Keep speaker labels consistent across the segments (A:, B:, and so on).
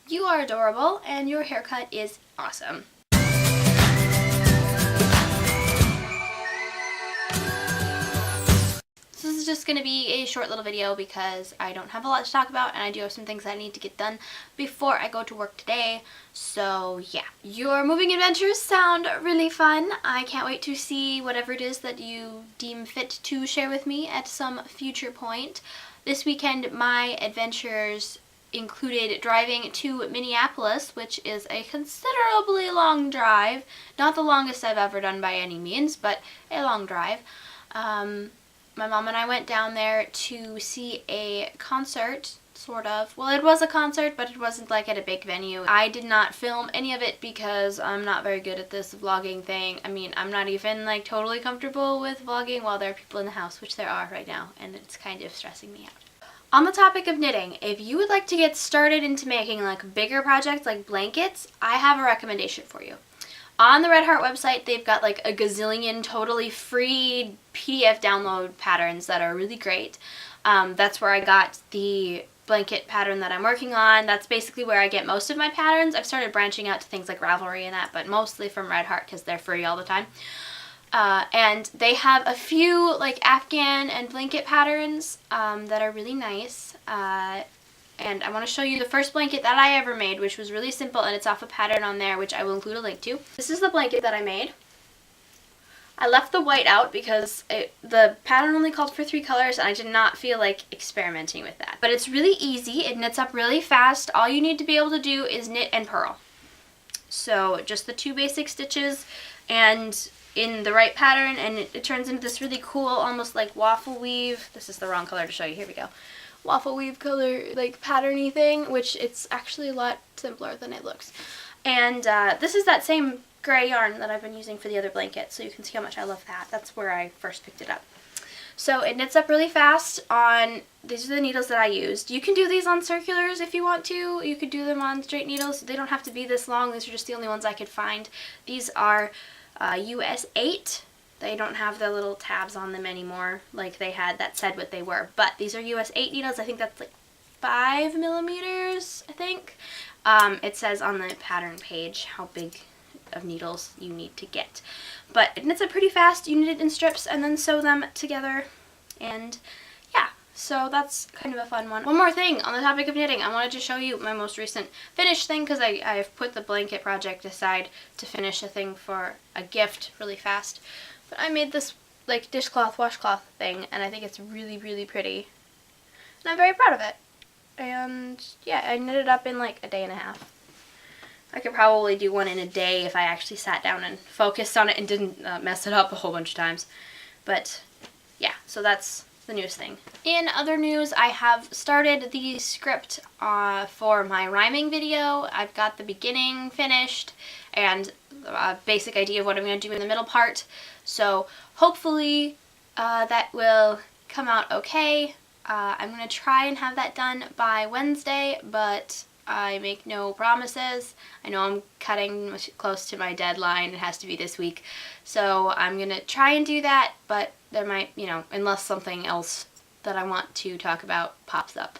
A: You are adorable, and your haircut is awesome. So this is just going to be a short little video because I don't have a lot to talk about, and I do have some things I need to get done before I go to work today. So yeah, your moving adventures sound really fun. I can't wait to see whatever it is that you deem fit to share with me at some future point. This weekend my adventures included driving to Minneapolis, which is a considerably long drive. Not the longest I've ever done by any means, but a long drive. My mom and I went down there to see a concert, sort of. Well, it was a concert, but it wasn't like at a big venue. I did not film any of it because I'm not very good at this vlogging thing. I mean, I'm not even like totally comfortable with vlogging while there are people in the house, which there are right now, and it's kind of stressing me out. On the topic of knitting, if you would like to get started into making like bigger projects like blankets, I have a recommendation for you. On the Red Heart website, they've got like a gazillion totally free PDF download patterns that are really great. That's where I got the blanket pattern that I'm working on. That's basically where I get most of my patterns. I've started branching out to things like Ravelry and that, but mostly from Red Heart because they're free all the time. And they have a few like Afghan and blanket patterns that are really nice. And I want to show you the first blanket that I ever made, which was really simple, and it's off a pattern on there, which I will include a link to. This is the blanket that I made. I left the white out because the pattern only called for 3 colors, and I did not feel like experimenting with that. But it's really easy. It knits up really fast. All you need to be able to do is knit and purl. So just the 2 basic stitches and in the right pattern, and it turns into this really cool, almost like waffle weave. This is the wrong color to show you. Here we go. Waffle weave color, like patterny thing, which it's actually a lot simpler than it looks. And this is that same gray yarn that I've been using for the other blanket, so you can see how much I love that. That's where I first picked it up. So it knits up really fast on, these are the needles that I used. You can do these on circulars if you want to. You could do them on straight needles. They don't have to be this long. These are just the only ones I could find. These are US 8. They don't have the little tabs on them anymore like they had that said what they were. But these are US 8 needles. I think that's like 5 millimeters, I think. It says on the pattern page how big of needles you need to get. But it knits up pretty fast. You knit it in strips and then sew them together. And yeah, so that's kind of a fun one. One more thing on the topic of knitting. I wanted to show you my most recent finished thing because I've put the blanket project aside to finish a thing for a gift really fast. But I made this like dishcloth, washcloth thing, and I think it's really, really pretty. And I'm very proud of it. And yeah, I knit it up in like a day and a half. I could probably do one in a day if I actually sat down and focused on it and didn't mess it up a whole bunch of times. But yeah, so that's the newest thing. In other news, I have started the script for my rhyming video. I've got the beginning finished and a basic idea of what I'm going to do in the middle part. So hopefully that will come out okay. I'm going to try and have that done by Wednesday, but I make no promises. I know I'm cutting close to my deadline. It has to be this week. So I'm going to try and do that, but there might, you know, unless something else that I want to talk about pops up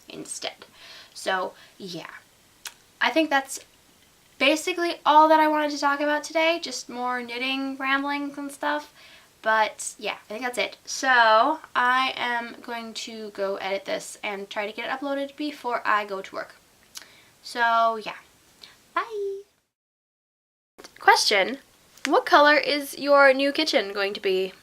A: instead. So yeah, I think that's basically all that I wanted to talk about today. Just more knitting ramblings and stuff. But yeah, I think that's it. So I am going to go edit this and try to get it uploaded before I go to work. So yeah, bye. Question: what color is your new kitchen going to be?